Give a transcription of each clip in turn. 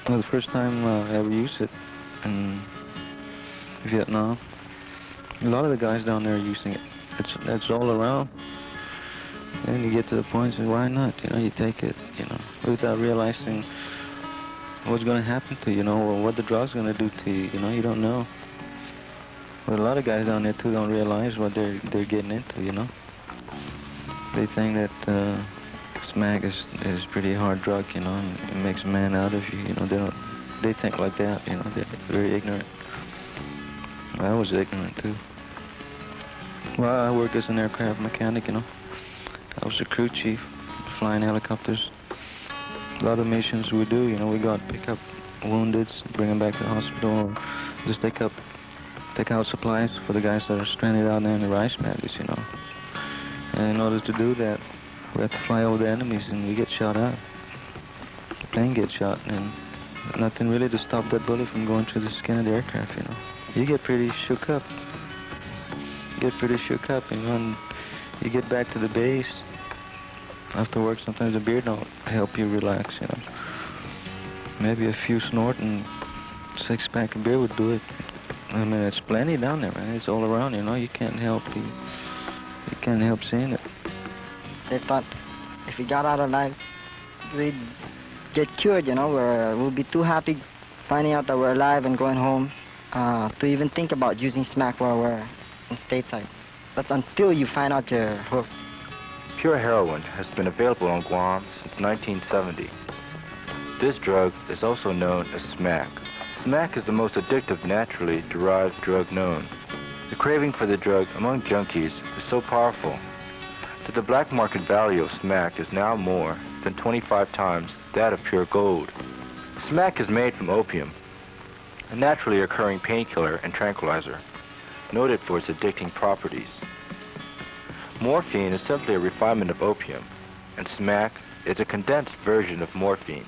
Well, the first time I ever used it in Vietnam, a lot of the guys down there are using it. It's all around. And you get to the point, say, why not? You know, you take it, you know, without realizing what's going to happen to you, you know, or what the drug's going to do to you. You know, you don't know. But a lot of guys down there too don't realize what they're getting into. You know, they think that smack is pretty hard drug. You know, and it makes a man out of you. You know, they think like that. You know, they're very ignorant. I was ignorant too. Well, I work as an aircraft mechanic. You know, I was a crew chief, flying helicopters. A lot of missions we do, you know, we got to pick up wounded, bring them back to the hospital, or just take out supplies for the guys that are stranded out there in the rice paddies, you know. And in order to do that, we have to fly over the enemies, and we get shot out. The plane gets shot, and nothing really to stop that bullet from going through the skin of the aircraft, you know. You get pretty shook up. You know, and you get back to the base. After work, sometimes a beer don't help you relax, you know. Maybe a few snort and 6-pack of beer would do it. I mean, it's plenty down there, man. It's all around, you know. You can't help seeing it. They thought if we got out alive, we'd get cured, you know. We'll be too happy finding out that we're alive and going home to even think about using smack while we're in stateside. That's until you find out you're hooked. Pure heroin has been available on Guam since 1970. This drug is also known as smack. Smack is the most addictive naturally derived drug known. The craving for the drug among junkies is so powerful that the black market value of smack is now more than 25 times that of pure gold. Smack is made from opium, a naturally occurring painkiller and tranquilizer, noted for its addicting properties. Morphine is simply a refinement of opium, and smack is a condensed version of morphine.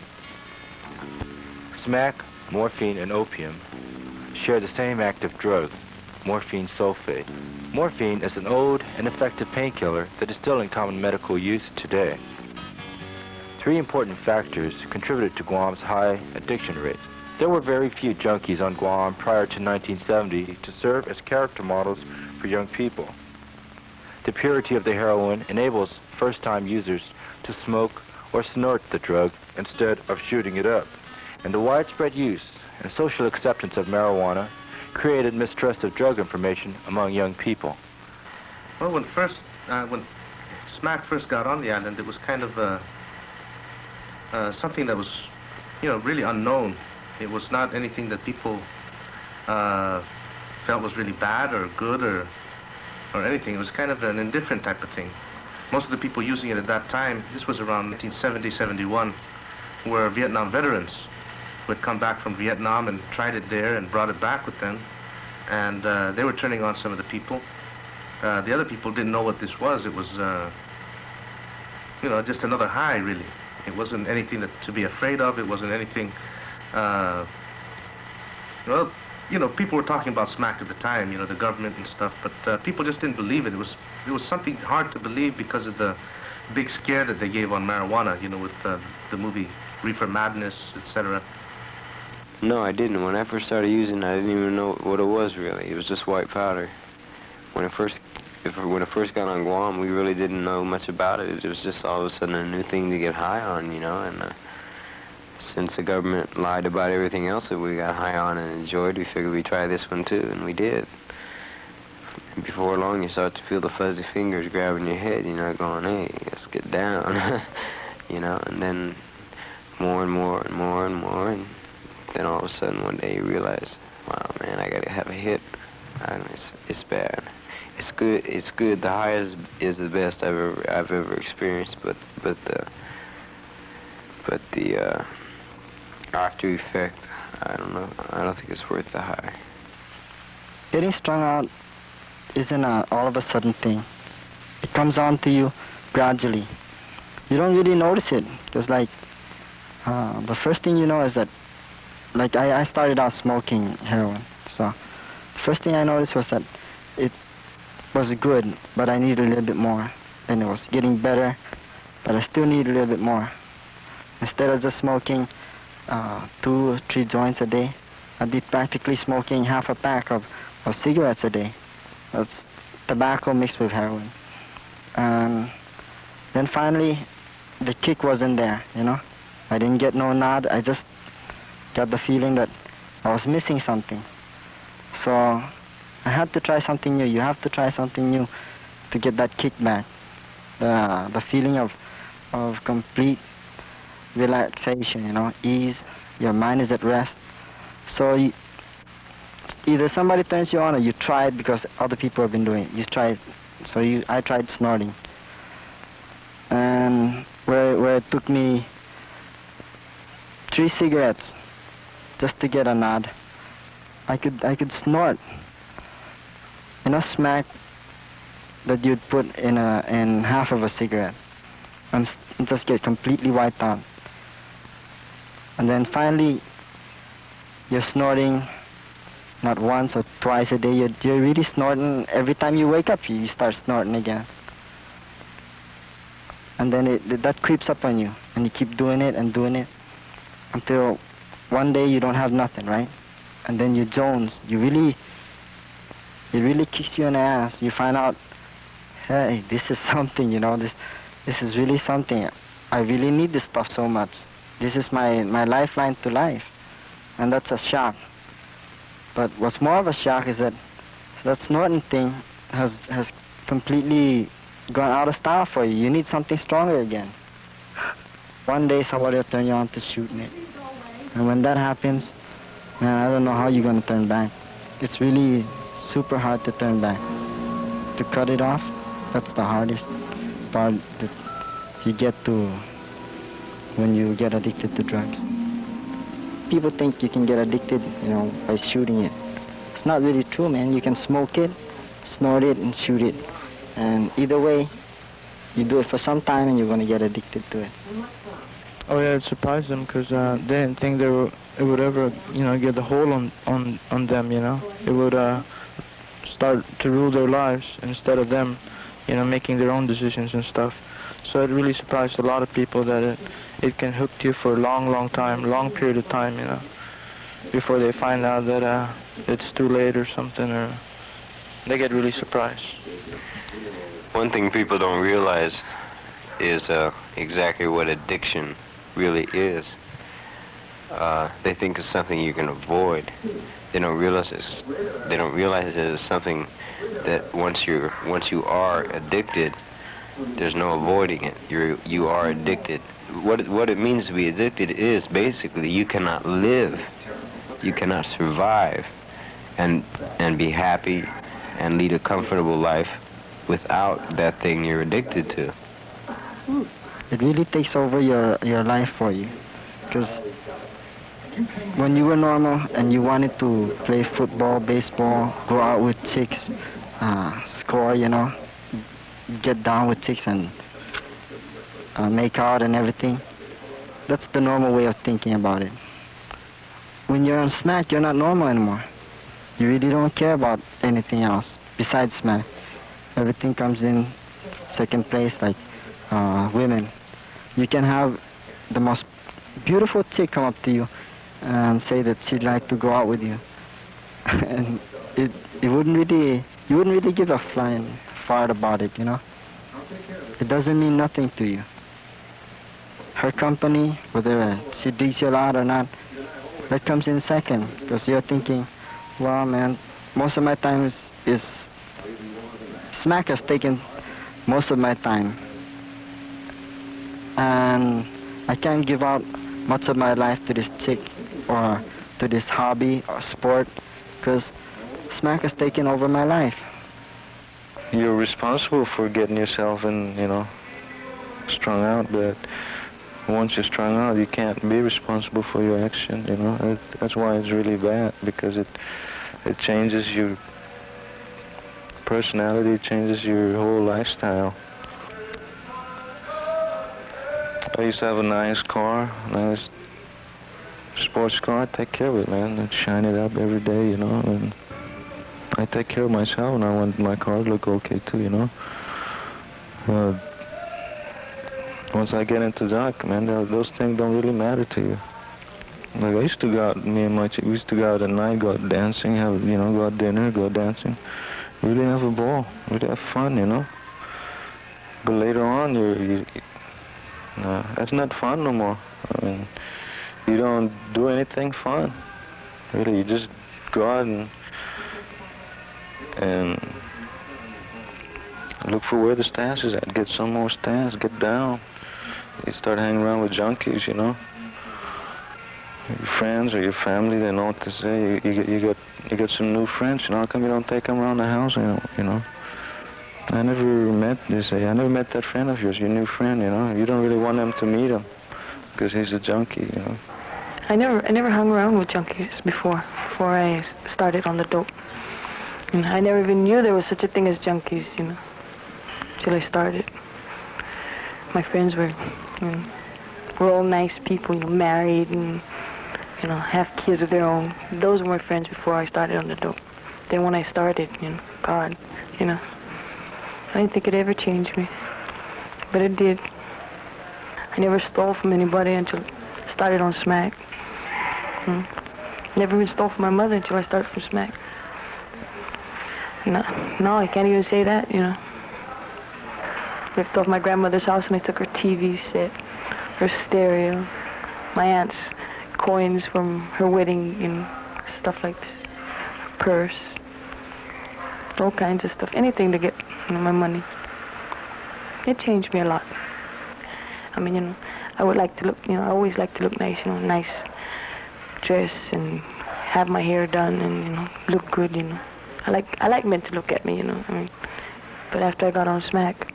Smack, morphine, and opium share the same active drug, morphine sulfate. Morphine is an old and effective painkiller that is still in common medical use today. 3 important factors contributed to Guam's high addiction rate. There were very few junkies on Guam prior to 1970 to serve as character models for young people. The purity of the heroin enables first-time users to smoke or snort the drug instead of shooting it up. And the widespread use and social acceptance of marijuana created mistrust of drug information among young people. Well, when smack first got on the island, it was kind of something that was, you know, really unknown. It was not anything that people felt was really bad or good or anything. It was kind of an indifferent type of thing. Most of the people using it at that time, this was around 1970, 71, were Vietnam veterans who had come back from Vietnam and tried it there and brought it back with them. And they were turning on some of the people. The other people didn't know what this was. It was, you know, just another high, really. It wasn't anything to be afraid of. It wasn't anything, well, you know, people were talking about smack at the time, you know, the government and stuff, but people just didn't believe it. It was something hard to believe because of the big scare that they gave on marijuana, you know, with the movie Reefer Madness, etc. No, I didn't. When I first started using it, I didn't even know what it was, really. It was just white powder. When it first got on Guam, we really didn't know much about it. It was just all of a sudden a new thing to get high on, you know, and since the government lied about everything else that we got high on and enjoyed, we figured we'd try this one too, and we did. And before long, you start to feel the fuzzy fingers grabbing your head, you know, going, hey, let's get down, you know, and then more and more and more and more, and then all of a sudden one day you realize, wow, man, I gotta have a hit. It's bad. It's good. It's good. The high is the best I've ever experienced, but the after effect, I don't know. I don't think it's worth the high. Getting strung out isn't an all of a sudden thing. It comes on to you gradually. You don't really notice it, because like the first thing you know is that, like I started out smoking heroin, so the first thing I noticed was that it was good, but I needed a little bit more. And it was getting better, but I still need a little bit more. Instead of just smoking 2 or 3 joints a day. I'd be practically smoking half a pack of cigarettes a day. That's tobacco mixed with heroin. And then finally, the kick wasn't there, you know. I didn't get no nod. I just got the feeling that I was missing something. So I had to try something new. You have to try something new to get that kick back. The feeling of complete relaxation, you know, ease. Your mind is at rest. So either somebody turns you on or you try it because other people have been doing it. You try it. So I tried snorting. And where it took me 3 cigarettes just to get a nod, I could snort, you know, smack that you'd put in half of a cigarette and just get completely wiped out. And then finally, you're snorting not once or twice a day. You're really snorting. Every time you wake up, you start snorting again. And then that creeps up on you, and you keep doing it and doing it until one day you don't have nothing, right? And then you zones. It really kicks you in the ass. You find out, hey, this is something, you know. This is really something. I really need this stuff so much. This is my lifeline to life. And that's a shock. But what's more of a shock is that snorting thing has completely gone out of style for you. You need something stronger again. One day somebody will turn you on to shooting it. And when that happens, man, I don't know how you're going to turn back. It's really super hard to turn back. To cut it off, that's the hardest part that you get to when you get addicted to drugs. People think you can get addicted, you know, by shooting it. It's not really true, man. You can smoke it, snort it, and shoot it. And either way, you do it for some time and you're going to get addicted to it. Oh yeah, it surprised them because they didn't think it would ever, you know, get a hold on them, you know. It would start to rule their lives instead of them, you know, making their own decisions and stuff. So it really surprised a lot of people that it can hook you for a long time, long period of time, you know, before they find out that it's too late or something, or they get really surprised. One thing people don't realize is exactly what addiction really is. They think it's something you can avoid. They don't realize it is something that once you are addicted, there's no avoiding it. You are addicted. What it means to be addicted is basically you cannot live, you cannot survive, and be happy and lead a comfortable life without that thing you're addicted to. It really takes over your life for you, because when you were normal and you wanted to play football, baseball, go out with chicks, score, you know, get down with chicks and make out and everything, that's the normal way of thinking about it. When you're on smack, you're not normal anymore. You really don't care about anything else besides smack. Everything comes in second place, like women. You can have the most beautiful chick come up to you and say that she'd like to go out with you, and you wouldn't really give a flying fart about it, you know. It doesn't mean nothing to you. Her company, whether she digs you a lot or not, that comes in second, because you're thinking, well, man, most of my time is smack has taken most of my time, and I can't give out much of my life to this chick or to this hobby or sport, because smack has taken over my life. You're responsible for getting yourself in, you know, strung out, but once you're strung out, you can't be responsible for your action, you know. That's why it's really bad, because it changes your personality, it changes your whole lifestyle. I used to have a nice car, nice sports car. I take care of it, man. I shine it up every day, you know, and I take care of myself, and I want my car to look okay too, you know. Once I get into drug, man, those things don't really matter to you. Like I used to go out, me and my chick, we used to go out at night, go out dancing, have, you know, go out dinner, go dancing. Really have a ball, really have fun, you know. But later on, that's not fun no more. I mean, you don't do anything fun. Really, you just go out and look for where the stash is at, get some more stash, get down. You start hanging around with junkies, you know. Your friends or your family, they know what to say. You get some new friends, you know. How come you don't take them around the house, you know? I never met that friend of yours, your new friend, you know. You don't really want them to meet him because he's a junkie, you know. I never hung around with junkies before I started on the dope. And I never even knew there was such a thing as junkies, you know, till I started. My friends were all nice people, you know, married and, you know, have kids of their own. Those were my friends before I started on the dope. Then when I started, you know, God, you know, I didn't think it'd ever change me, but it did. I never stole from anybody until I started on smack. Never even stole from my mother until I started from smack. No, I can't even say that, you know. Ripped off my grandmother's house and I took her TV set, her stereo, my aunt's coins from her wedding and stuff like this, her purse, all kinds of stuff, anything to get, you know, my money. It changed me a lot. I mean, you know, I would like to look, you know, I always like to look nice, you know, nice dress and have my hair done and, you know, look good, you know. I like men to look at me, you know. I mean, but after I got on smack,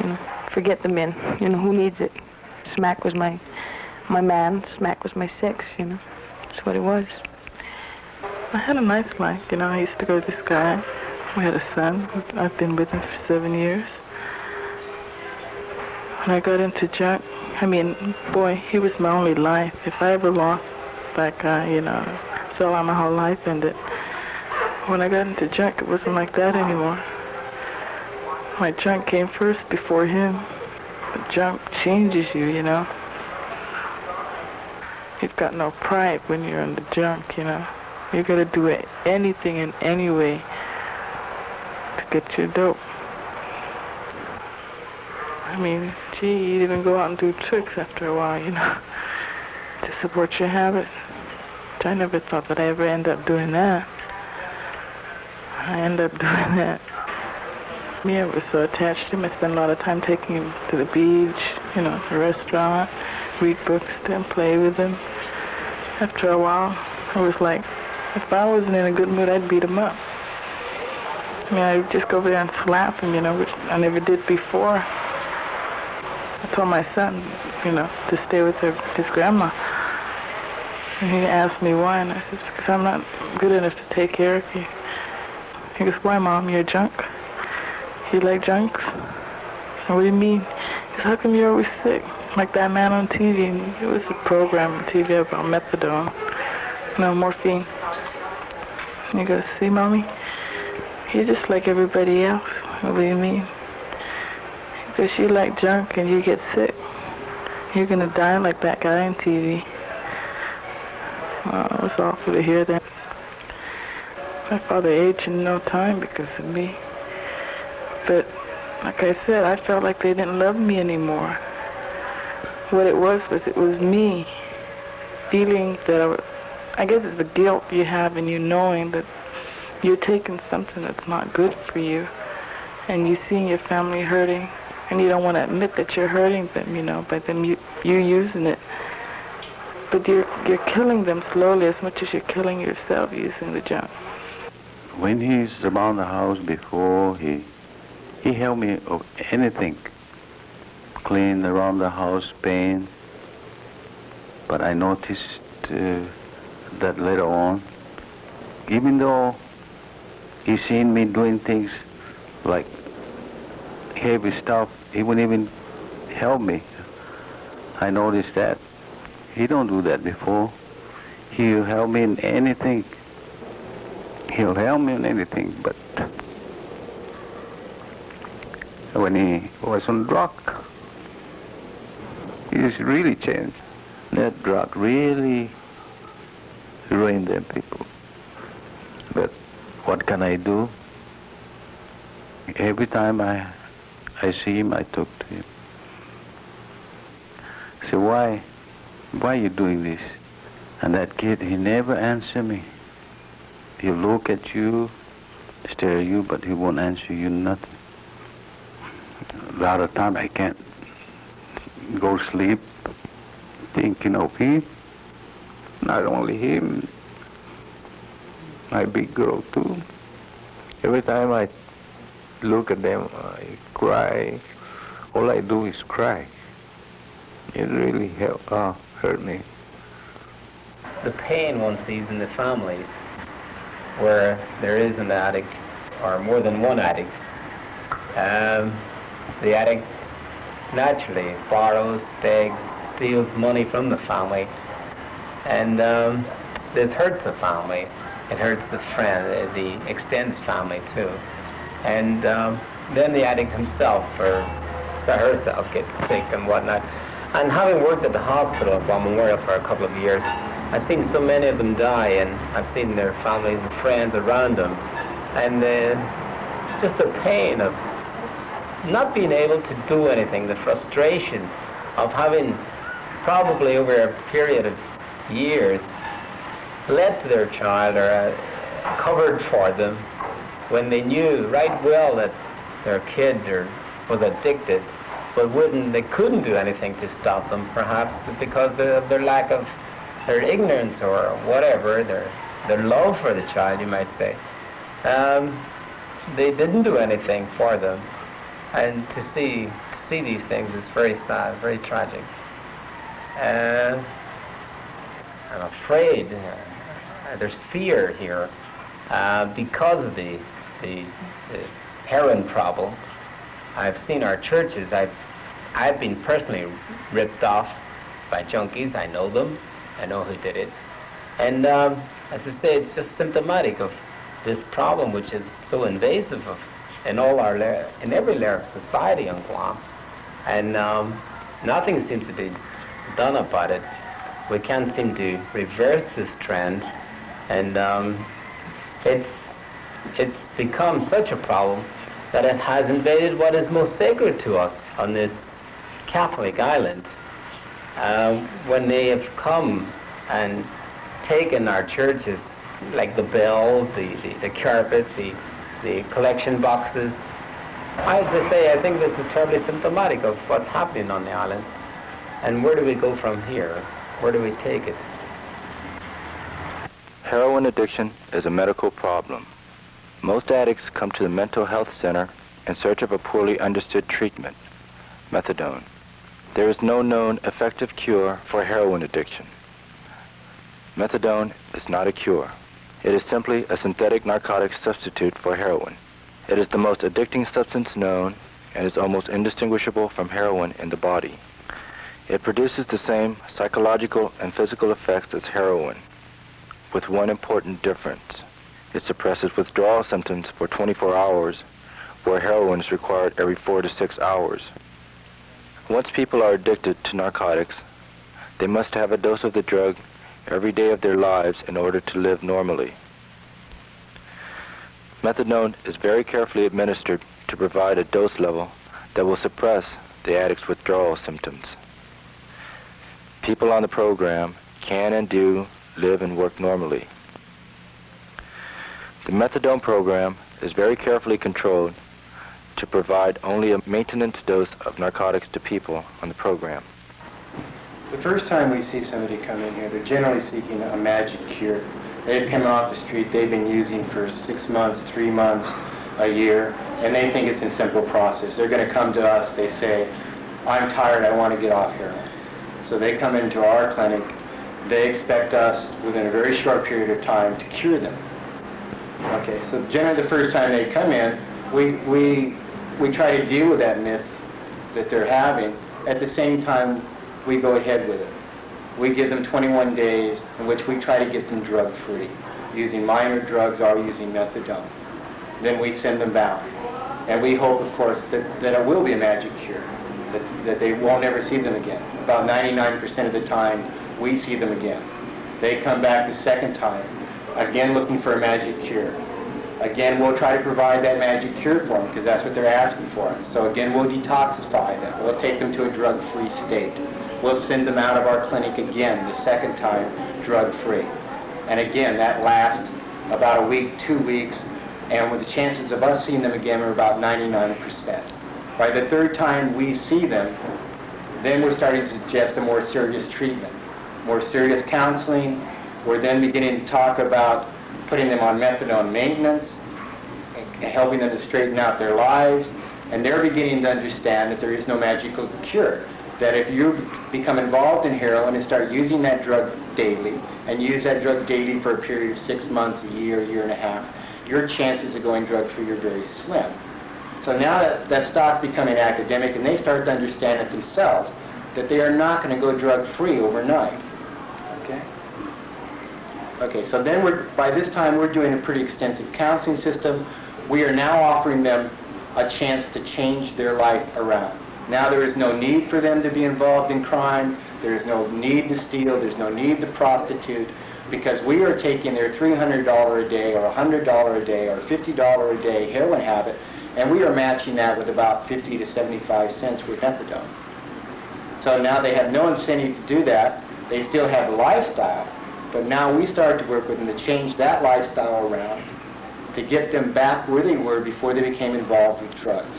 you know, forget the men. You know, who needs it? Smack was my man. Smack was my sex, you know. That's what it was. I had a nice life, you know. I used to go with this guy. We had a son. I've been with him for 7 years. When I got into junk, I mean, boy, he was my only life. If I ever lost that guy, you know, so my whole life ended. When I got into junk, it wasn't like that anymore. My junk came first before him. The junk changes you, you know. You've got no pride when you're in the junk, you know. You gotta do anything in any way to get your dope. I mean, gee, you'd even go out and do tricks after a while, you know, to support your habit. But I never thought that I ever end up doing that. I end up doing that. Me, I was so attached to him. I spent a lot of time taking him to the beach, you know, the restaurant, read books to him, play with him. After a while, I was like, if I wasn't in a good mood, I'd beat him up. I mean, I'd just go over there and slap him, you know, which I never did before. I told my son, you know, to stay with his grandma. And he asked me why, and I said, because I'm not good enough to take care of you. He goes, why, Mom? You're junk? You like junks? What do you mean? He goes, how come you're always sick? Like that man on TV. And it was a program on TV about methadone. No, morphine. And he goes, see, Mommy? You're just like everybody else. What do you mean? He goes, you like junk and you get sick. You're going to die like that guy on TV. Well, it was awful to hear that. My father aged in no time because of me. But, like I said, I felt like they didn't love me anymore. What it was me feeling that I guess it's the guilt you have in you knowing that you're taking something that's not good for you. And you seeing your family hurting. And you don't want to admit that you're hurting them, you know, by them you using it. But you're killing them slowly as much as you're killing yourself using the junk. When he's around the house before, he helped me of anything. Clean around the house, paint. But I noticed that later on, even though he seen me doing things like heavy stuff, he wouldn't even help me. I noticed that. He don't do that before. He'll help me in anything. He'll help me in anything, but when he was on drug, he's really changed. That drug really ruin them people. But what can I do? Every time I see him, I talk to him. I say, why are you doing this? And that kid, he never answer me. He'll look at you, stare at you, but he won't answer you nothing. A lot of time I can't go to sleep thinking of him. Not only him, my big girl too. Every time I look at them, I cry. All I do is cry. It really hurt me. The pain one sees in the families where there is an addict or more than one addict, the addict naturally borrows, begs, steals money from the family, and this hurts the family. It hurts the friend, the extended family too. And then the addict himself or herself gets sick and whatnot. And having worked at the hospital at Guam Memorial for a couple of years, I've seen so many of them die, and I've seen their families and friends around them. And just the pain of not being able to do anything, the frustration of having probably over a period of years led their child or covered for them when they knew right well that their kid was addicted, but they couldn't do anything to stop them, perhaps because of their lack of their ignorance or whatever, their love for the child, you might say. They didn't do anything for them. And to see these things is very sad, very tragic. And I'm afraid there's fear here because of the heroin problem. I've seen our churches. I've been personally ripped off by junkies. I know them. I know who did it. And as I say, it's just symptomatic of this problem, which is so invasive in every layer of society on Guam. And nothing seems to be done about it. We can't seem to reverse this trend. And it's become such a problem that it has invaded what is most sacred to us on this Catholic island. When they have come and taken our churches, like the bells, the carpet, the collection boxes, I have to say I think this is terribly symptomatic of what's happening on the island. And where do we go from here? Where do we take it? Heroin addiction is a medical problem. Most addicts come to the mental health center in search of a poorly understood treatment, methadone. There is no known effective cure for heroin addiction. Methadone is not a cure. It is simply a synthetic narcotic substitute for heroin. It is the most addicting substance known and is almost indistinguishable from heroin in the body. It produces the same psychological and physical effects as heroin, with one important difference. It suppresses withdrawal symptoms for 24 hours, where heroin is required every 4 to 6 hours. Once people are addicted to narcotics, they must have a dose of the drug every day of their lives in order to live normally. Methadone is very carefully administered to provide a dose level that will suppress the addict's withdrawal symptoms. People on the program can and do live and work normally. The methadone program is very carefully controlled to provide only a maintenance dose of narcotics to people on the program. The first time we see somebody come in here, they're generally seeking a magic cure. They've come off the street, they've been using for 6 months, 3 months, a year, and they think it's a simple process. They're going to come to us, they say, I'm tired, I want to get off heroin. So they come into our clinic, they expect us within a very short period of time to cure them. Okay, so generally the first time they come in, we try to deal with that myth that they're having. At the same time, we go ahead with it. We give them 21 days in which we try to get them drug-free, using minor drugs or using methadone. Then we send them back. And we hope, of course, that it will be a magic cure, that they won't ever see them again. About 99% of the time, we see them again. They come back the second time, again looking for a magic cure. Again, we'll try to provide that magic cure for them because that's what they're asking for us. So again, we'll detoxify them. We'll take them to a drug-free state. We'll send them out of our clinic again, the second time, drug-free. And again, that lasts about a week, 2 weeks, and with the chances of us seeing them again are about 99%. By the third time we see them, then we're starting to suggest a more serious treatment, more serious counseling. We're then beginning to talk about putting them on methadone maintenance, and helping them to straighten out their lives, and they're beginning to understand that there is no magical cure. That if you become involved in heroin and start using that drug daily, and use that drug daily for a period of 6 months, a year and a half, your chances of going drug-free are very slim. So now that stops becoming academic, and they start to understand it themselves, that they are not going to go drug-free overnight. Okay? Okay, so then by this time we're doing a pretty extensive counseling system. We are now offering them a chance to change their life around. Now there is no need for them to be involved in crime. There is no need to steal. There's no need to prostitute, because we are taking their $300 a day or $100 a day or $50 a day heroin habit, and we are matching that with about 50 to 75 cents with methadone. So now they have no incentive to do that. They still have a lifestyle, but now we start to work with them to change that lifestyle around to get them back where they were before they became involved with drugs.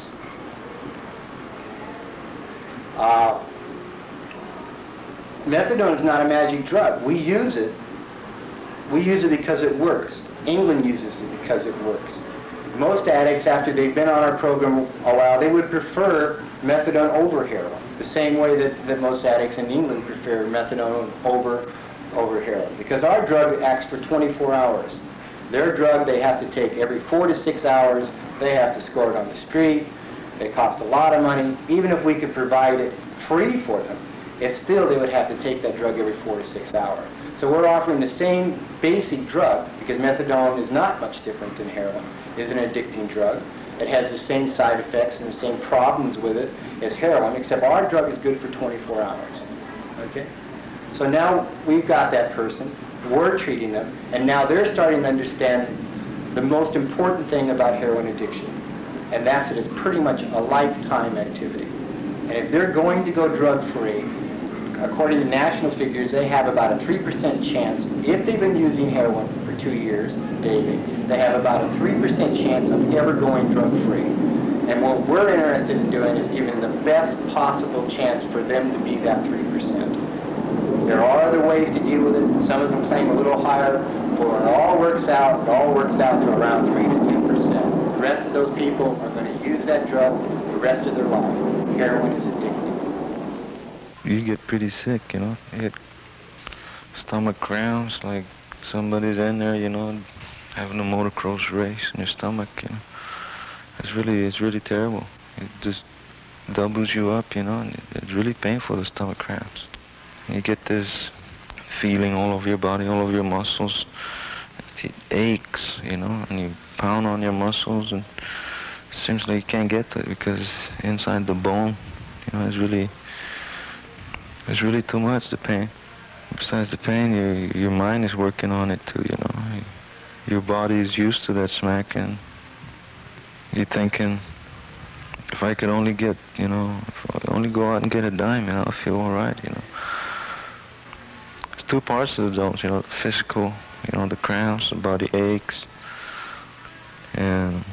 Methadone is not a magic drug. We use it. We use it because it works. England uses it because it works. Most addicts, after they've been on our program a while, they would prefer methadone over heroin, the same way that most addicts in England prefer methadone over heroin, because our drug acts for 24 hours. Their drug they have to take every 4 to 6 hours. They have to score it on the street. They cost a lot of money. Even if we could provide it free for them, it's still they would have to take that drug every 4 to 6 hours. So we're offering the same basic drug, because methadone is not much different than heroin. It's an addicting drug. It has the same side effects and the same problems with it as heroin, except our drug is good for 24 hours. Okay? So now we've got that person, we're treating them, and now they're starting to understand the most important thing about heroin addiction, and that's that it's pretty much a lifetime activity. And if they're going to go drug-free, according to national figures, they have about a 3% chance, if they've been using heroin for 2 years daily, they have about a 3% chance of ever going drug-free. And what we're interested in doing is giving the best possible chance for them to be that 3%. There are other ways to deal with it. Some of them claim a little higher, but when it all works out to around 3 to 10%. The rest of those people are going to use that drug the rest of their life. Heroin is addictive. You get pretty sick, you know. You get stomach cramps, like somebody's in there, you know, having a motocross race in your stomach, you know. It's really terrible. It just doubles you up, you know, and it's really painful, the stomach cramps. You get this feeling all over your body, all over your muscles. It aches, you know, and you pound on your muscles, and it seems like you can't get to it because inside the bone, you know, it's really too much, the pain. Besides the pain, your mind is working on it too, you know. Your body is used to that smack, and you're thinking, if I could only get, you know, if I only go out and get a dime, you know, I'll feel all right, you know. There's two parts of the dose, you know, the physical, you know, the cramps, the body aches, and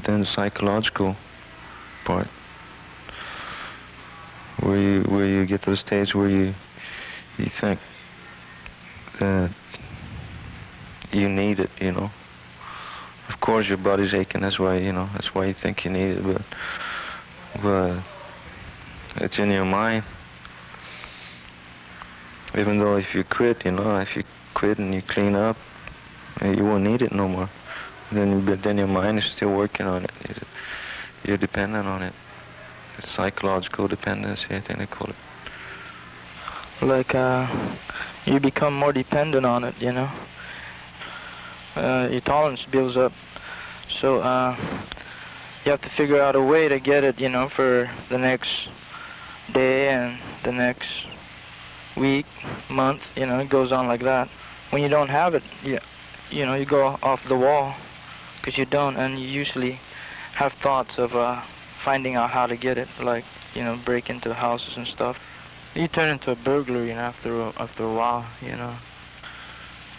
then the psychological part, where you get to the stage where you think that you need it, you know. Of course your body's aching, that's why you think you need it, but it's in your mind. Even though if you quit, you know, if you quit and you clean up, you won't need it no more. But then your mind is still working on it. You're dependent on it. It's psychological dependency, I think they call it. Like, you become more dependent on it, you know. Your tolerance builds up. So, you have to figure out a way to get it, you know, for the next day and the next week, month, it goes on like that. When you don't have it, you go off the wall because you don't, and you usually have thoughts of finding out how to get it, like, break into houses and stuff. You turn into a burglar, after a while,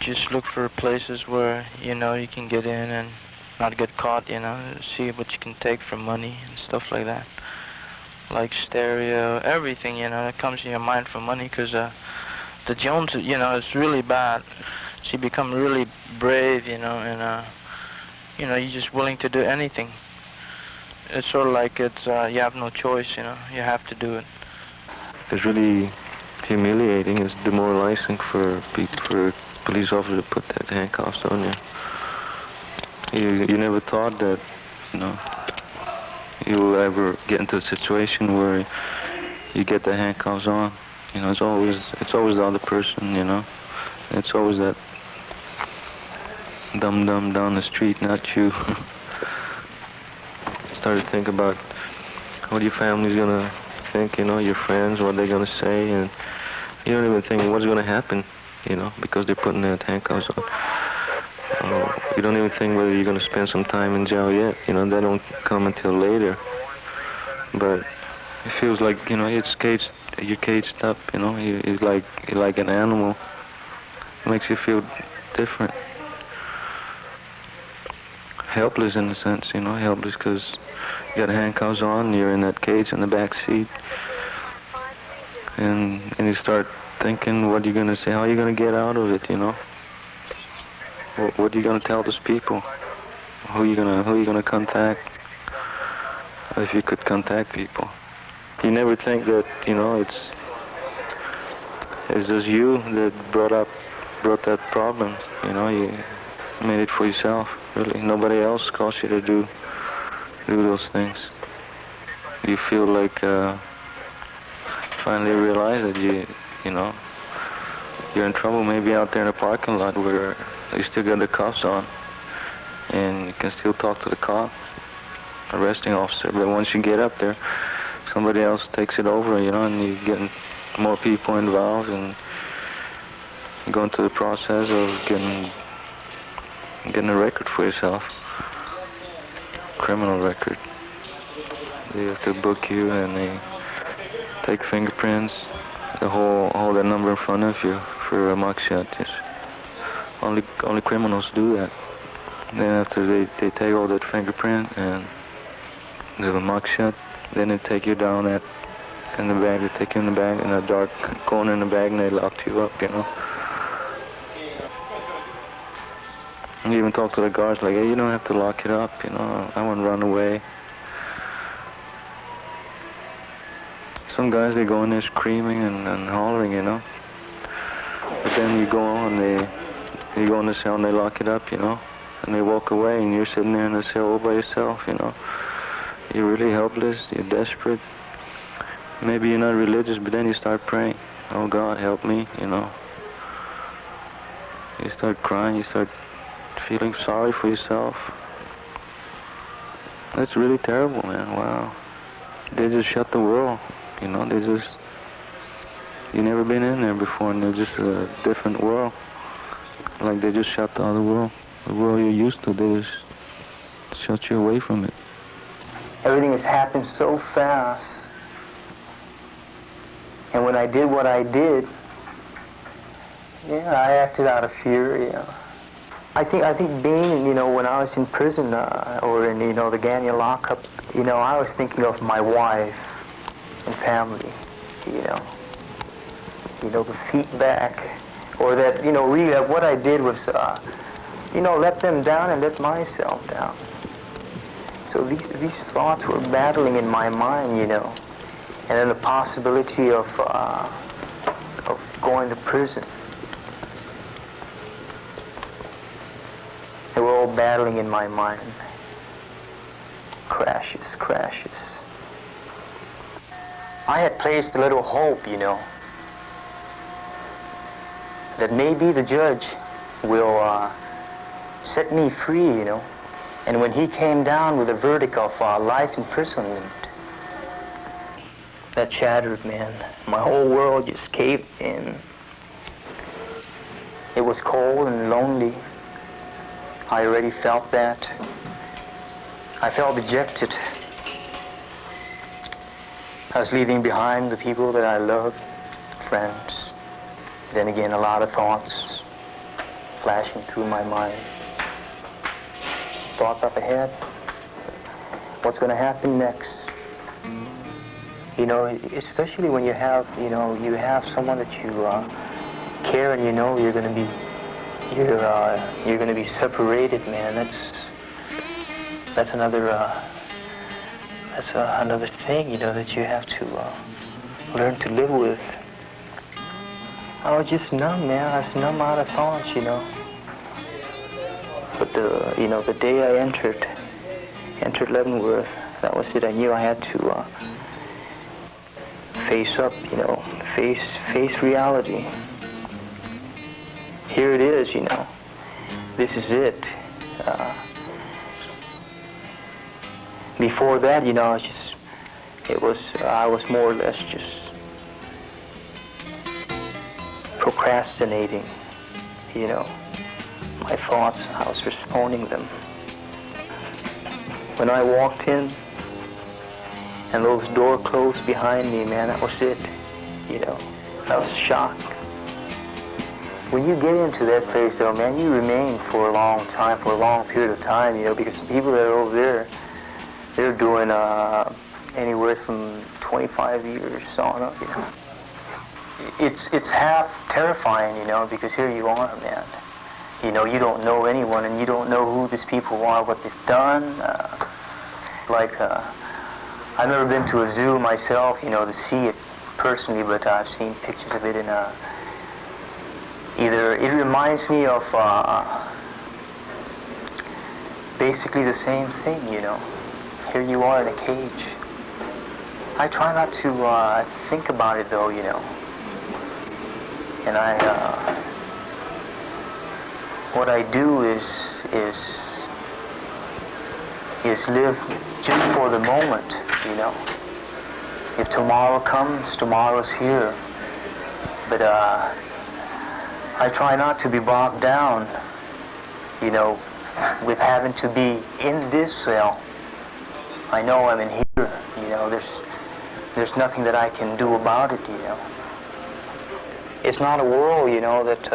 Just look for places where, you can get in and not get caught, see what you can take for money and stuff like that. Like stereo, everything, that comes in your mind for money, because the Jones, it's really bad. She become really brave, and, you're just willing to do anything. It's sort of like you have no choice, you have to do it. It's really humiliating. It's demoralizing for police officers to put that handcuffs on you. You never thought that, you will ever get into a situation where you get the handcuffs on. It's always the other person, It's always that dum-dum down the street, not you. Started to think about what your family's gonna think, your friends, what they're gonna say, and you don't even think what's gonna happen, because they're putting that handcuffs on. You don't even think whether you're gonna spend some time in jail yet, that don't come until later. But it feels like, you're caged up, you're like an animal. It makes you feel different. Helpless in a sense, helpless because you got handcuffs on, you're in that cage in the back seat, and you start thinking, what are you going to say, how are you going to get out of it, What are you going to tell those people? Who are you going to contact, if you could contact people? You never think that, it's just you that brought that problem, you made it for yourself, really. Nobody else caused you to do those things. You feel like finally realize that you're in trouble, maybe out there in a parking lot where you still got the cuffs on and you can still talk to the cop, arresting officer. But once you get up there, somebody else takes it over, and you're getting more people involved and going through the process of getting a record for yourself, criminal record. They have to book you and they take fingerprints, they hold that number in front of you for a mugshot. Only criminals do that. Then after they take all that fingerprint and they have a mugshot, then they take you down in the bag. They take you in the bag in a dark corner in the bag and they lock you up. You even talk to the guards like, hey, you don't have to lock it up, I won't run away. Some guys, they go in there screaming and hollering, But then you go on, you go in the cell and they lock it up, And they walk away and you're sitting there in the cell all by yourself, You're really helpless, you're desperate. Maybe you're not religious, but then you start praying. Oh, God, help me, You start crying, you start feeling sorry for yourself. That's really terrible, man. Wow. They just shut the world, you never been in there before, and they're just a different world. Like they just shut the other world. The world you're used to, they just shut you away from it. Everything has happened so fast. And when I did what I did, I acted out of fear, I think being, when I was in prison or in, the Ganya lockup, I was thinking of my wife and family, the feedback, or that, really what I did was, let them down and let myself down. So these thoughts were battling in my mind, and then the possibility of going to prison. They were all battling in my mind. Crashes. I had placed a little hope, that maybe the judge will set me free, And when he came down with a verdict of life imprisonment, that shattered, man. My whole world just caved in. It was cold and lonely. I already felt that. I felt dejected. I was leaving behind the people that I loved, friends. Then again, a lot of thoughts flashing through my mind. Thoughts up ahead. What's going to happen next? You know, especially when you have someone that you care, and you know you're going to be separated, man. That's another thing, you know, that you have to learn to live with. I was just numb, man. I was numb out of thoughts, you know. But the day I entered Leavenworth, that was it. I knew I had to face up, you know, face reality. Here it is, you know. This is it. Before that, you know, I was more or less just procrastinating, you know. My thoughts, I was postponing them. When I walked in and those doors closed behind me, man, that was it, you know. I was shocked. When you get into that place, though, man, you remain for a long time, for a long period of time, you know, because the people that are over there, they're doing anywhere from 25 years on up, you know. It's half terrifying, you know, because here you are, man. You know, you don't know anyone, and you don't know who these people are, what they've done. I've never been to a zoo myself, you know, to see it personally, but I've seen pictures of it in either it reminds me of basically the same thing, you know. Here you are in a cage. I try not to think about it, though, you know. And what I do is live just for the moment, you know. If tomorrow comes, tomorrow's here. But I try not to be bogged down, you know, with having to be in this cell. I know I'm in here, you know. There's nothing that I can do about it, you know. It's not a world, you know, that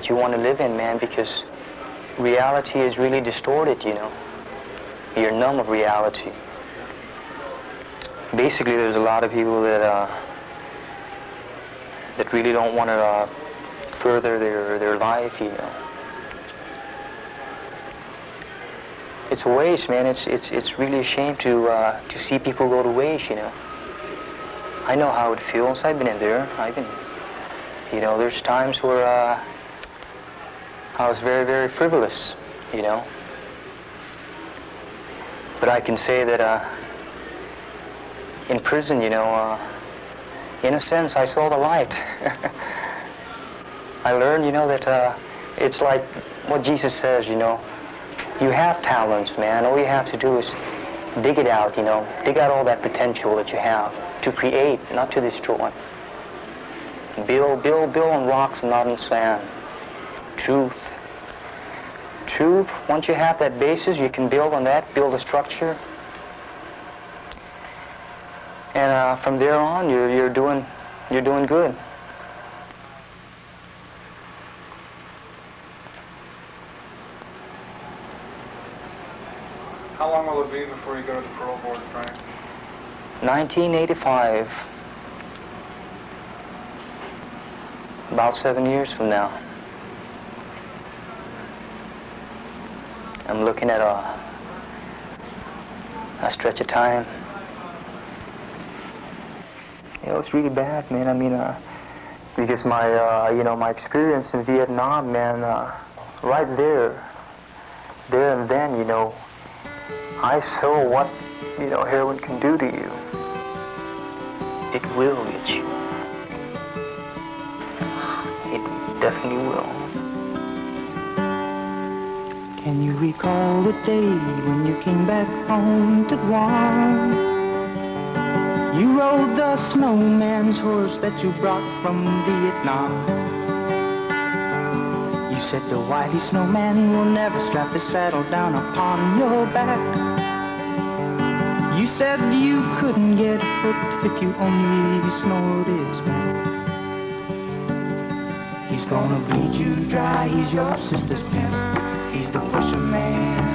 you want to live in, man, because reality is really distorted, you know. You're numb of reality. Basically, there's a lot of people that really don't want to further their life, you know. It's a waste, man. It's really a shame to see people go to waste, you know. I know how it feels. I've been in there. You know, there's times where I was very, very frivolous, you know. But I can say that in prison, you know, in a sense, I saw the light. I learned, you know, that it's like what Jesus says, you know. You have talents, man. All you have to do is dig it out, you know. Dig out all that potential that you have to create, not to destroy. Build on rocks and not on sand. Truth. Once you have that basis, you can build on that, build a structure. And from there on, you're doing good. How long will it be before you go to the parole board, Frank? 1985. About 7 years from now. I'm looking at a stretch of time. You know, it's really bad, man. I mean, because my, you know, my experience in Vietnam, man, right there and then, you know, I saw what, you know, heroin can do to you. It will get you. It definitely will. Can you recall the day when you came back home to Guam? You rode the snowman's horse that you brought from Vietnam. You said the wily snowman will never strap his saddle down upon your back. You said you couldn't get hooked if you only snowed his back. He's gonna bleed you dry, he's your sister's pimp, he's the pusherman.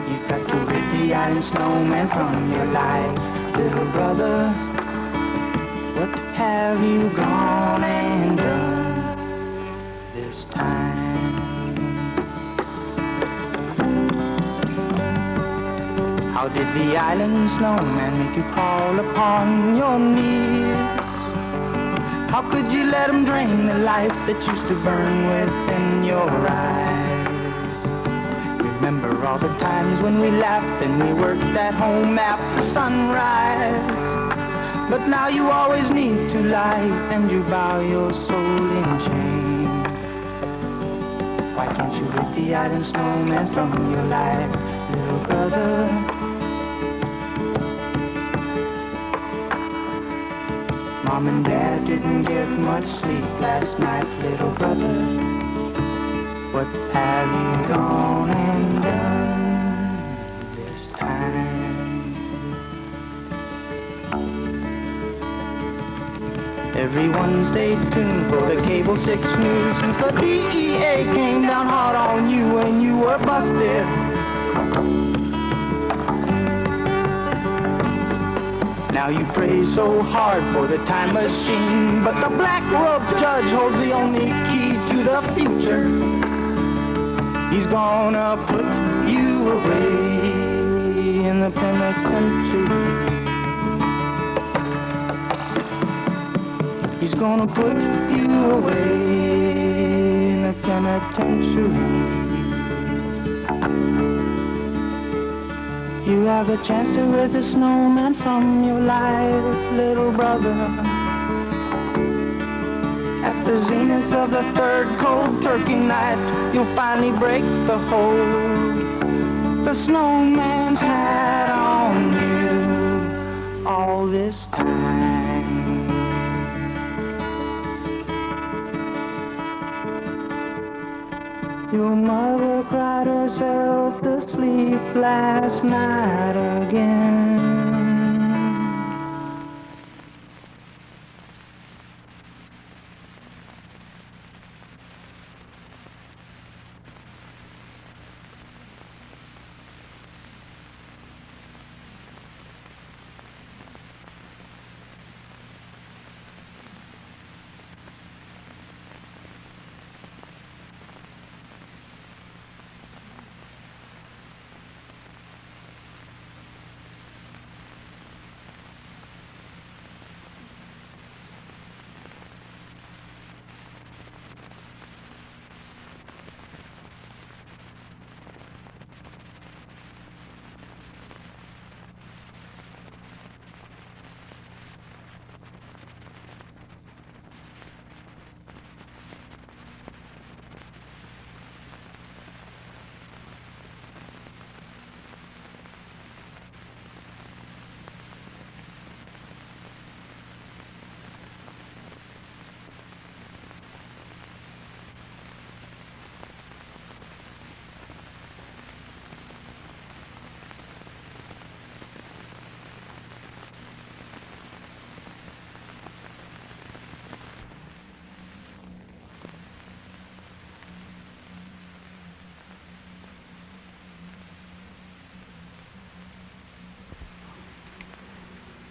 You've got to rid the iron snowman from your life, little brother. What have you gone and done this time? How did the island snowman make you crawl upon your knees? How could you let him drain the life that used to burn within your eyes? Remember all the times when we laughed and we worked at home after sunrise. But now you always need to lie and you bow your soul in shame. Why can't you rid the island snowman from your life, little brother? Mom and Dad didn't get much sleep last night, little brother. What have you gone and done this time? Everyone stay tuned for the Cable 6 News, since the DEA came down hard on you when you were busted. Now you pray so hard for the time machine, but the black robe judge holds the only key to the future. He's gonna put you away in the penitentiary. He's gonna put you away in the penitentiary. You have a chance to rid the snowman from your life, little brother. At the zenith of the third cold turkey night, you'll finally break the hold the snowman's had on you all this time. Your mother cried herself to sleep last night again.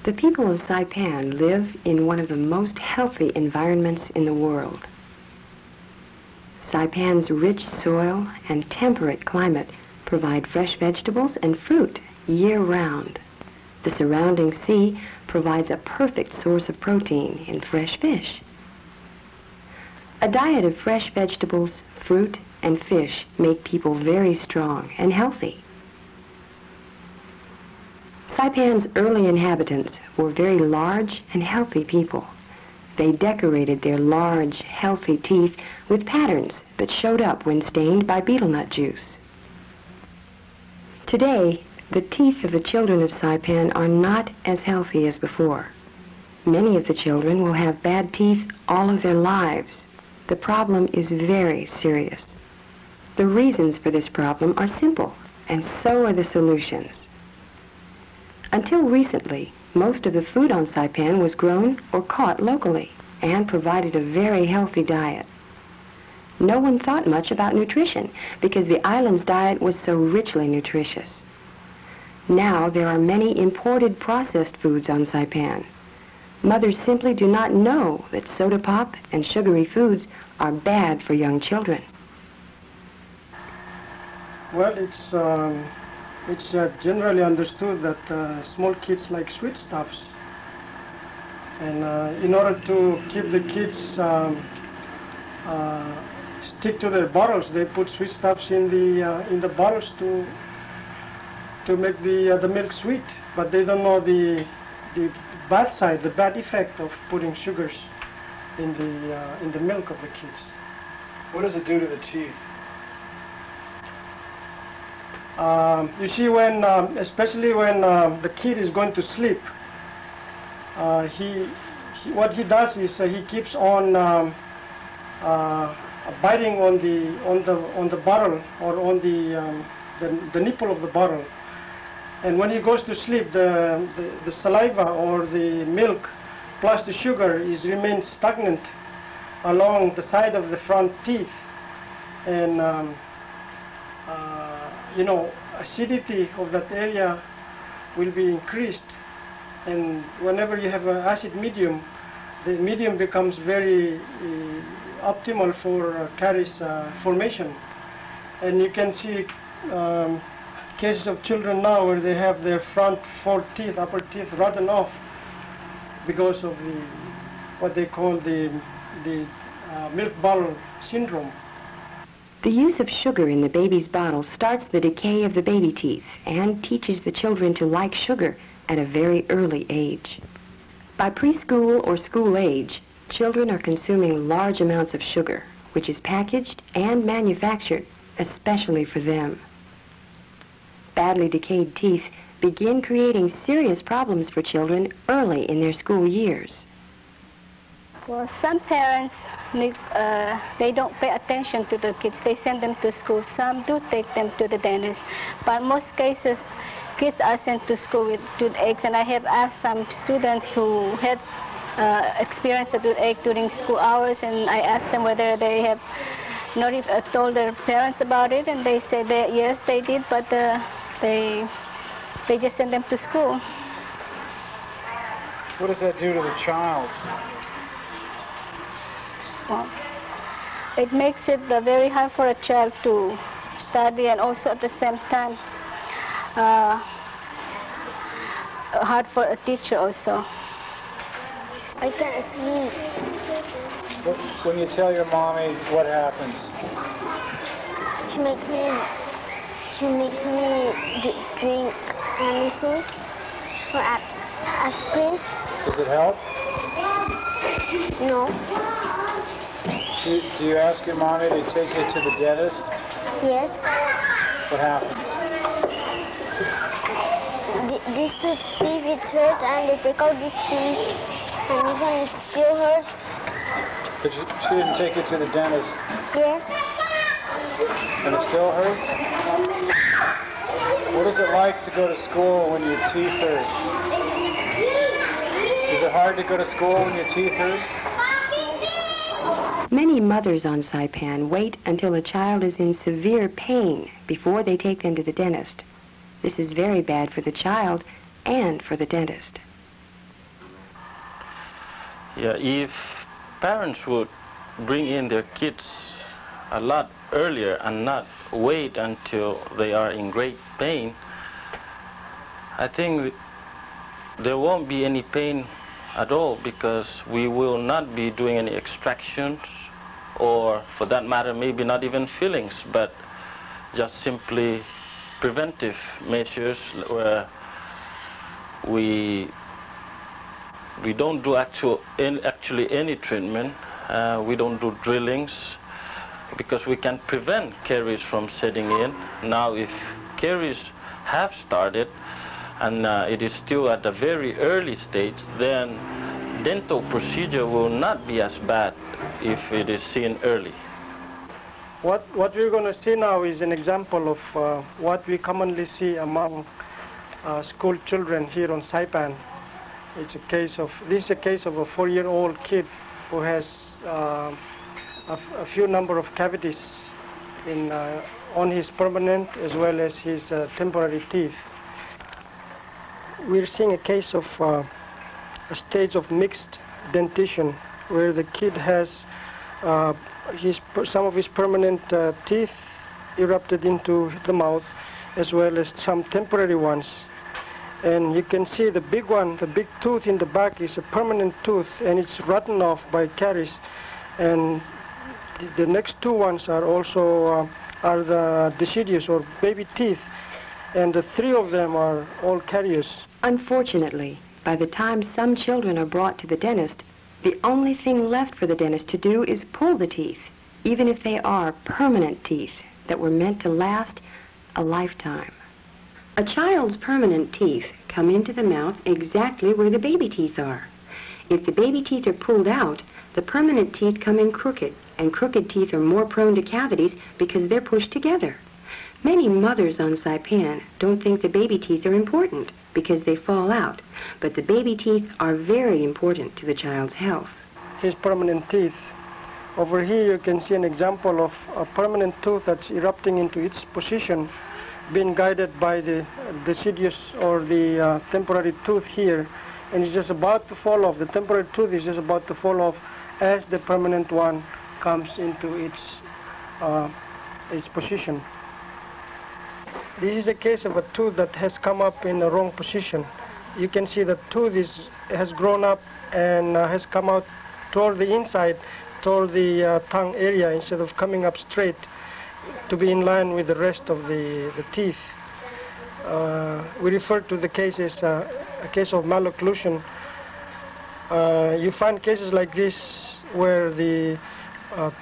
The people of Saipan live in one of the most healthy environments in the world. Saipan's rich soil and temperate climate provide fresh vegetables and fruit year-round. The surrounding sea provides a perfect source of protein in fresh fish. A diet of fresh vegetables, fruit, and fish make people very strong and healthy. Saipan's early inhabitants were very large and healthy people. They decorated their large, healthy teeth with patterns that showed up when stained by betel nut juice. Today, the teeth of the children of Saipan are not as healthy as before. Many of the children will have bad teeth all of their lives. The problem is very serious. The reasons for this problem are simple, and so are the solutions. Until recently, most of the food on Saipan was grown or caught locally and provided a very healthy diet. No one thought much about nutrition because the island's diet was so richly nutritious. Now there are many imported processed foods on Saipan. Mothers simply do not know that soda pop and sugary foods are bad for young children. Well, it's generally understood that small kids like sweet stuffs. And in order to keep the kids stick to their bottles, they put sweet stuffs in the bottles to make the milk sweet. But they don't know the bad side, the bad effect of putting sugars in the milk of the kids. What does it do to the teeth? You see, when especially when the kid is going to sleep, what he does is he keeps on biting on the bottle or on the nipple of the bottle. And when he goes to sleep, the saliva or the milk plus the sugar remains stagnant along the side of the front teeth. And you know, acidity of that area will be increased. And whenever you have an acid medium, the medium becomes very optimal for caries formation. And you can see cases of children now where they have their front four teeth, upper teeth rotten off because of what they call the milk bottle syndrome. The use of sugar in the baby's bottle starts the decay of the baby teeth and teaches the children to like sugar at a very early age. By preschool or school age, children are consuming large amounts of sugar, which is packaged and manufactured especially for them. Badly decayed teeth begin creating serious problems for children early in their school years. Well, some parents they don't pay attention to the kids. They send them to school. Some do take them to the dentist. But in most cases, kids are sent to school with toothaches. And I have asked some students who had experienced a toothache during school hours, and I asked them whether they have not even told their parents about it, and they said that yes, they did, but they just send them to school. What does that do to the child? Well, it makes it very hard for a child to study, and also at the same time hard for a teacher also. I can't sleep. When you tell your mommy, what happens? She makes me drink medicine or aspirin. Does it help? No. Do you ask your mommy to take you to the dentist? Yes. What happens? This teeth it hurts, and they take out this teeth, and this one it still hurts. But she didn't take you to the dentist. Yes. And it still hurts? What is it like to go to school when your teeth hurt? Is it hard to go to school when your teeth hurt? Many mothers on Saipan wait until a child is in severe pain before they take them to the dentist. This is very bad for the child and for the dentist. Yeah, if parents would bring in their kids a lot earlier and not wait until they are in great pain, I think there won't be any pain at all, because we will not be doing any extractions, or for that matter maybe not even fillings, but just simply preventive measures where we don't do actually any treatment. We don't do drillings, because we can prevent caries from setting in. Now if caries have started and it is still at a very early stage, then dental procedure will not be as bad if it is seen early. What we're going to see now is an example of what we commonly see among school children here on Saipan. This is a case of a 4-year-old kid who has a few number of cavities on his permanent as well as his temporary teeth. We're seeing a case of a stage of mixed dentition where the kid has some of his permanent teeth erupted into the mouth as well as some temporary ones. And you can see the big one, the big tooth in the back is a permanent tooth and it's rotten off by caries. And the next two ones are also are the deciduous or baby teeth, and the 3 of them are all carious. Unfortunately, by the time some children are brought to the dentist, the only thing left for the dentist to do is pull the teeth, even if they are permanent teeth that were meant to last a lifetime. A child's permanent teeth come into the mouth exactly where the baby teeth are. If the baby teeth are pulled out, the permanent teeth come in crooked, and crooked teeth are more prone to cavities because they're pushed together. Many mothers on Saipan don't think the baby teeth are important because they fall out, but the baby teeth are very important to the child's health. His permanent teeth. Over here you can see an example of a permanent tooth that's erupting into its position, being guided by the deciduous or the temporary tooth here, and it's just about to fall off. The temporary tooth is just about to fall off as the permanent one comes into its position. This is a case of a tooth that has come up in the wrong position. You can see the tooth has grown up and has come out toward the inside, toward the tongue area, instead of coming up straight to be in line with the rest of the teeth. We refer to the case as a case of malocclusion. You find cases like this where the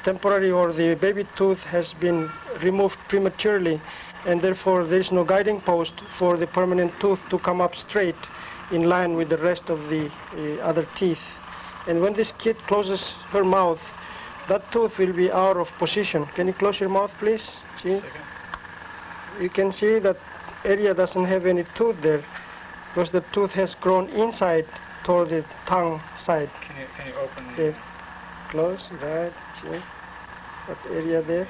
temporary or the baby tooth has been removed prematurely, and therefore there is no guiding post for the permanent tooth to come up straight in line with the rest of the other teeth. And when this kid closes her mouth, that tooth will be out of position. Can you close your mouth, please? See? You can see that area doesn't have any tooth there because the tooth has grown inside toward the tongue side. Can you open there? Close, right, see? That area there.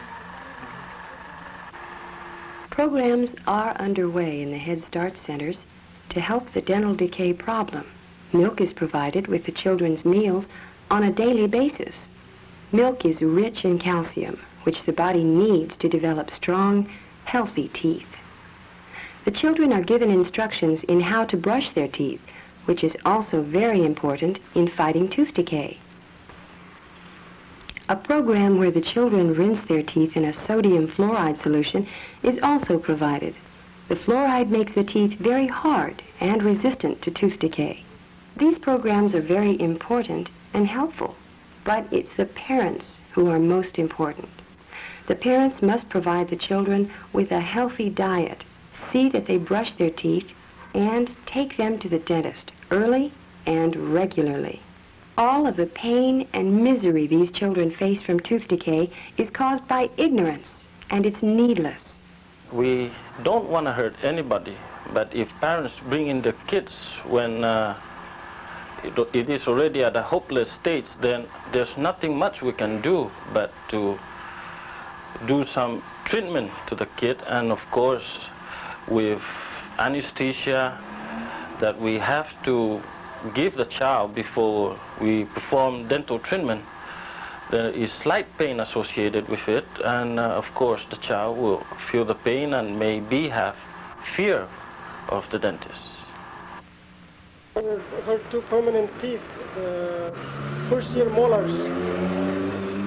Programs are underway in the Head Start centers to help the dental decay problem. Milk is provided with the children's meals on a daily basis. Milk is rich in calcium, which the body needs to develop strong, healthy teeth. The children are given instructions in how to brush their teeth, which is also very important in fighting tooth decay. A program where the children rinse their teeth in a sodium fluoride solution is also provided. The fluoride makes the teeth very hard and resistant to tooth decay. These programs are very important and helpful, but it's the parents who are most important. The parents must provide the children with a healthy diet, see that they brush their teeth, and take them to the dentist early and regularly. All of the pain and misery these children face from tooth decay is caused by ignorance, and it's needless. We don't want to hurt anybody, but if parents bring in their kids when it is already at a hopeless stage, then there's nothing much we can do but to do some treatment to the kid, and of course with anesthesia that we have to give the child before we perform dental treatment. There is slight pain associated with it, and of course the child will feel the pain and maybe have fear of the dentist. Her 2 permanent teeth, the first-year molars,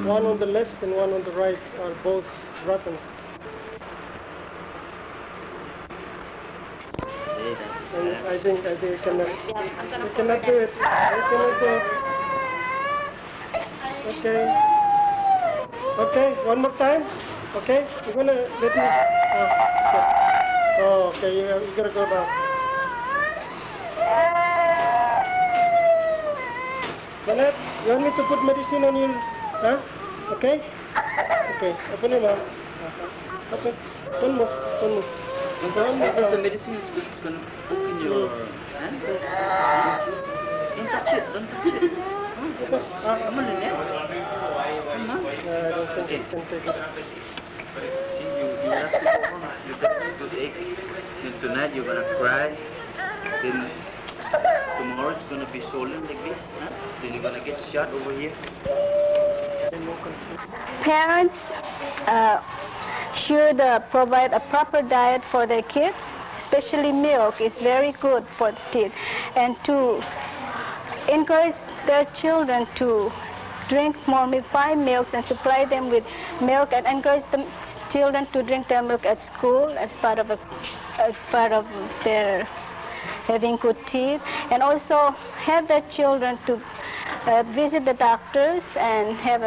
one on the left and one on the right, are both rotten. And I think you cannot do it. You cannot do it. Okay. Okay, one more time. Okay, you're gonna let me. Okay. Oh, okay, you gotta go now. Janet, you want me to put medicine on you? Huh? Okay? Okay, open your mouth. Okay, don't move, don't move. That's the medicine, it's going to open your hand. Don't touch it, don't touch it. Come on, Lynette. Come on. I don't think you can take it. See, you have to go home. You're going to take. Then tonight you're going to cry. Then tomorrow it's going to be swollen like this. Huh? Then you're going to get shot over here. Parents should provide a proper diet for their kids, especially milk is very good for the teeth, and to encourage their children to drink more milk, buy milks and supply them with milk, and encourage the children to drink their milk at school as part of their having good teeth, and also have their children to visit the doctors and have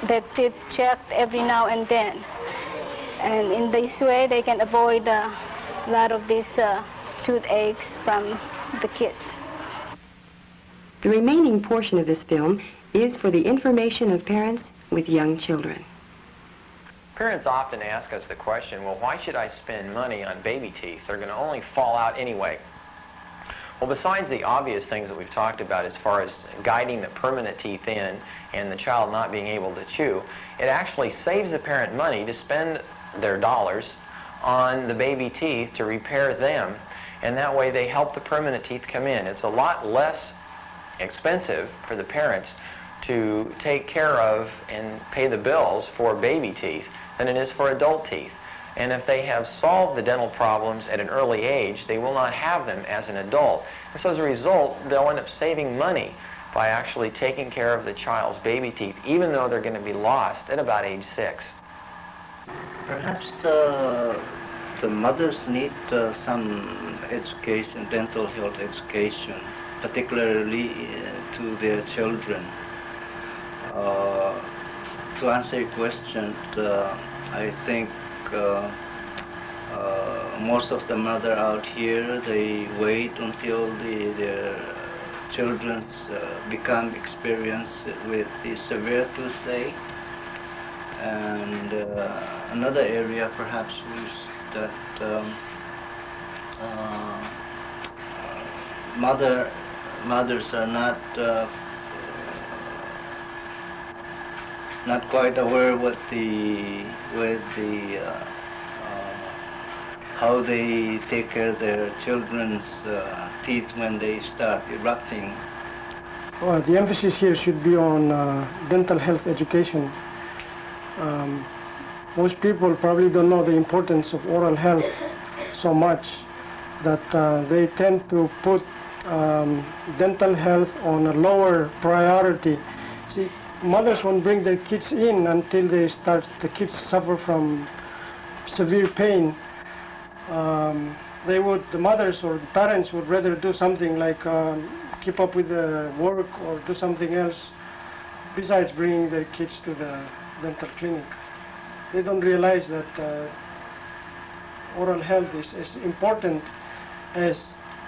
their teeth checked every now and then. And in this way, they can avoid a lot of these toothaches from the kids. The remaining portion of this film is for the information of parents with young children. Parents often ask us the question, well, why should I spend money on baby teeth? They're going to only fall out anyway. Well, besides the obvious things that we've talked about as far as guiding the permanent teeth in and the child not being able to chew, it actually saves the parent money to spend their dollars on the baby teeth to repair them, and that way they help the permanent teeth come in. It's a lot less expensive for the parents to take care of and pay the bills for baby teeth than it is for adult teeth. And if they have solved the dental problems at an early age, they will not have them as an adult. And so as a result, they'll end up saving money by actually taking care of the child's baby teeth, even though they're going to be lost at about age 6. Perhaps the mothers need some education, dental health education, particularly to their children. To answer your question, I think most of the mothers out here, they wait until their children become experienced with the severe toothache. And another area perhaps is that mothers are not quite aware how they take care of their children's teeth when they start erupting. Well, the emphasis here should be on dental health education. Most people probably don't know the importance of oral health so much that they tend to put dental health on a lower priority. See, mothers won't bring their kids in until the kids suffer from severe pain. The mothers or the parents would rather do something like keep up with the work or do something else besides bringing their kids to the dental clinic. They don't realize that oral health is as important as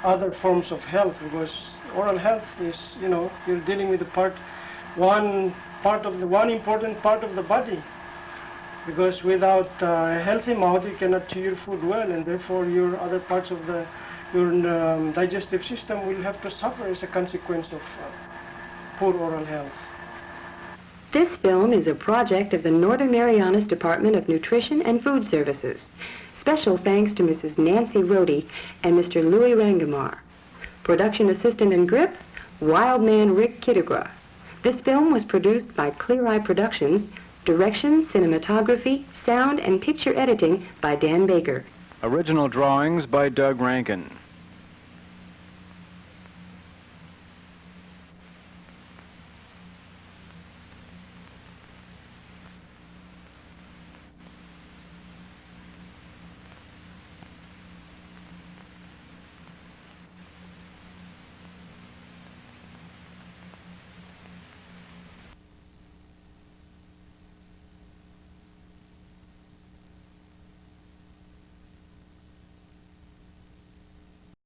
other forms of health, because oral health is, you're dealing with one important part of the body. Because without a healthy mouth, you cannot chew your food well, and therefore your other parts of your digestive system will have to suffer as a consequence of poor oral health. This film is a project of the Northern Marianas Department of Nutrition and Food Services. Special thanks to Mrs. Nancy Rohde and Mr. Louis Rangamar. Production assistant and grip, Wildman Rick Kittigra. This film was produced by Clear Eye Productions. Direction, cinematography, sound, and picture editing by Dan Baker. Original drawings by Doug Rankin.